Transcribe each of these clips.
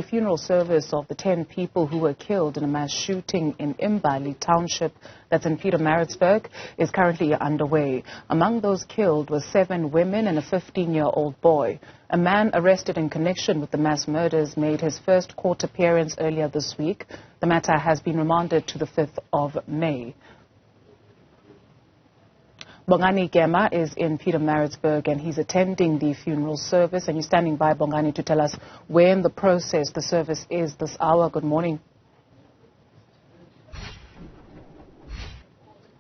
funeral service of the 10 people who were killed in a mass shooting in Imbali Township, that's in Pietermaritzburg, is currently underway. Among those killed were 7 women and a 15-year-old boy. A man arrested in connection with the mass murders made his first court appearance earlier this week. The matter has been remanded to the 5th of May. Bongani Gema is in Pietermaritzburg and he's attending the funeral service. And you're standing by, Bongani, to tell us where in the process the service is this hour. Good morning.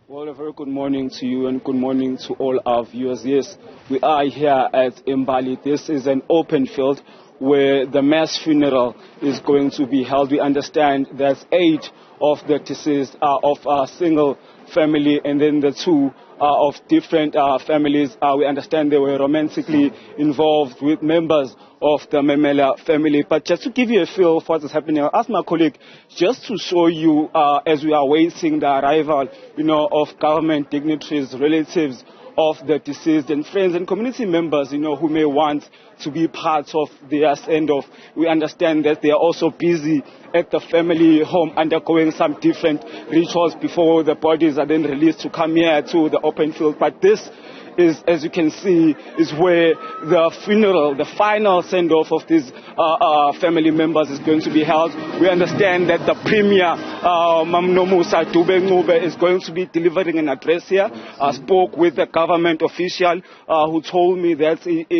Well, a very good morning to you and good morning to all our viewers. Yes, we are here at Imbali. This is an open field where the mass funeral is going to be held. We understand that 8 of the deceased are of a single family, and then the 2 are of different families. We understand they were romantically involved with members of the Memela family. But just to give you a feel for what is happening, I'll ask my colleague just to show you as we are waiting the arrival, of government dignitaries, relatives of the deceased, and friends and community members, who may want to be part of their send-off. We understand that they are also busy at the family home undergoing some different rituals before the bodies are then released to come here to the open field. But this is, as you can see, is where the funeral, the final send-off of these family members is going to be held. We understand that the Premier, Mamnomusa Dube is going to be delivering an address here. I spoke with the government official who told me that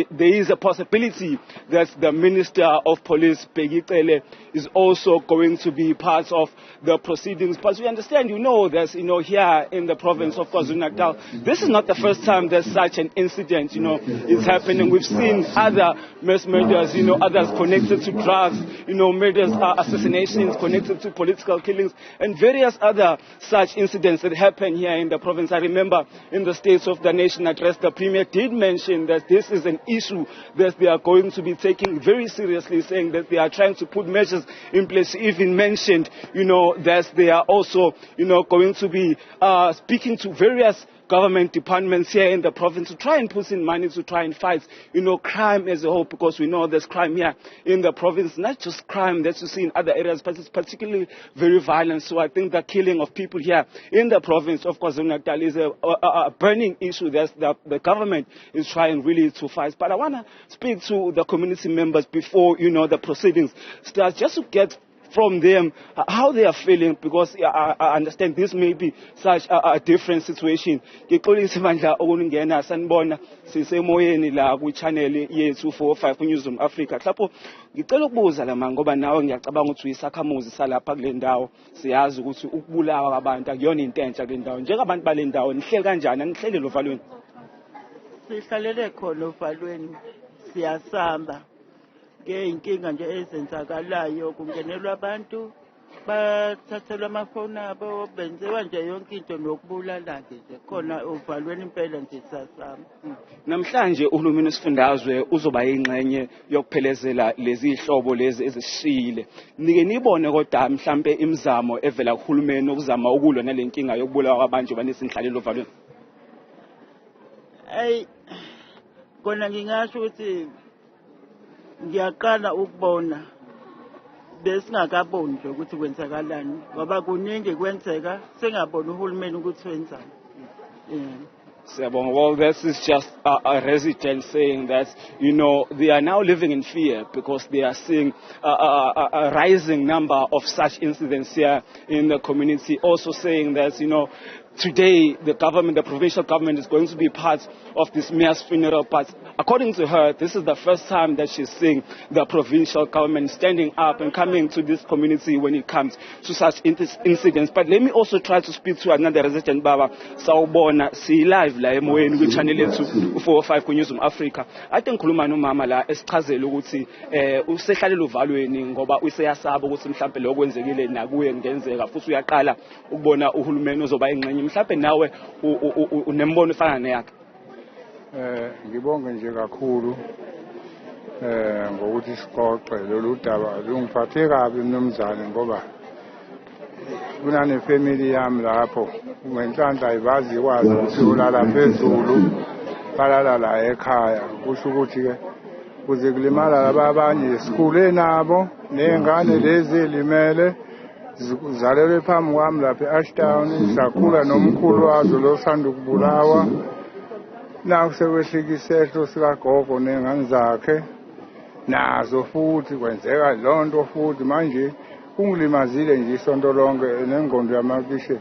there is a possibility that the Minister of Police, Pegitele, is also going to be part of the proceedings. But we understand, that, here in the province of KwaZulu-Natal, this is not the first time that such an incident, is happening. We've seen other mass murders, others connected to drugs, murders, assassinations connected to political killings, and various other such incidents that happen here in the province. I remember in the States of the Nation address, the Premier did mention that this is an issue that they are going to be taking very seriously, saying that they are trying to put measures in place. He even mentioned, that they are also, going to be speaking to various government departments here in the province to try and put in money to try and fight, crime as a whole, because we know there's crime here in the province, not just crime that you see in other areas, but it's particularly very violent. So I think the killing of people here in the province of KwaZulu-Natal is a burning issue that the government is trying really to fight. But I want to speak to the community members before, the proceedings start, just to get from them how they are feeling, because I understand this may be such a different situation. Ngixolisa bandla okuningena sanibona sisemoyeni la ku channel yethu 45 ku Newzroom Afrika. Lapho ngicela ukubuza lama ngoba nawe ngiyacabanga ukuthi uyisakhamuzi salapha kule ndawo. Siyazi ukuthi ukubulawa kwabantu akuyona into entsha kule ndawo. Njengabantu bale ndawo nihleli kanjani? Anihleli lovalweni? Sihlalele khona ovalweni, siyasamba. Inkinga nje ezenzakalayo, kungenelwa abantu bathathelwa amafoni abo, benziwa nje yonke into nokubulala nje khona uvalweni impela nje sasama. Namhlanje uhulumeni wesifundazwe uzoba yingxenye yokuphelezela lezi ihlobo lezi ezishile. Nike nibone kodwa mhlambe imizamo evela kuhulumeni ukuzama ukulwa nalenkinga yokubulawa kwabantu banesinhlalelo ovalweni. Kona ngingasho ukuthi ngiyaqala ukubona besingakaboni nje ukuthi kwenzakalani, ngoba kuningi kwenzeka singaboni uhulumeni ukuthi wenzani. Well, this is just a resident saying that, they are now living in fear because they are seeing a rising number of such incidents here in the community. Also saying that, today the government, the provincial government, is going to be part of this mass funeral. But according to her, this is the first time that she's seeing the provincial government standing up and coming to this community when it comes to such incidents. But let me also try to speak to another resident, Baba Sawubona. See live la emoyeni ku channel yethu 45 ku Newzroom Afrika. Ade ngikhuluma nomama la esichazela ukuthi usehlalelo uvalweni ngoba useyasaba ukuthi mhlambe lokwenzekile nakuye ngenzeka, futhi uyaqala ukubona uhulumeni uzoba ingxenye. Mhlambe nawe unembono efana neyakhe. Ngibonge nje kakhulu ngokuthi sixoxe lolu daba. Lungiphathe kabi mnumzane ngoba kunane family yami lapho ngenhlanhla ayibazi ikwazi ukuthi ulala phezulu balala la ekhaya. Kusho ukuthi ke kuze kulimala laba abanye esikhule nabo nengane lezi elimele zalelwe phambi kwami lapha e-Ashtown sakhula nomkhulu wazo losanda ukubulawa naku sekwehlika isehlo sikagogo nengane zakhe nazo futhi kwenzeka lonto futhi manje kungilimazile nje isonto lonke nengqondo yamakishe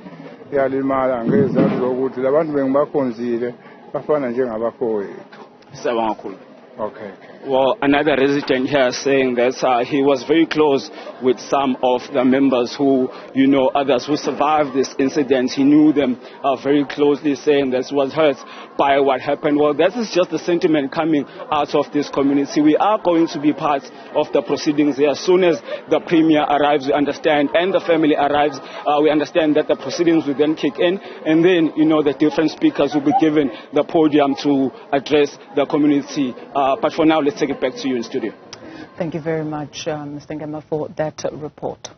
yalimala ngezathu zokuthi labantu bengibakhonzile bafana njengabafowethu. Sawubona kakhulu. Okay. Well, another resident here saying that he was very close with some of the members who, others who survived this incident. He knew them very closely, saying that he was hurt by what happened. Well, that is just the sentiment coming out of this community. We are going to be part of the proceedings here. As soon as the premier arrives, we understand, and the family arrives, we understand that the proceedings will then kick in, and then, the different speakers will be given the podium to address the community. But for now, let's take it back to you in studio. Thank you very much, Mr. Gema, for that report.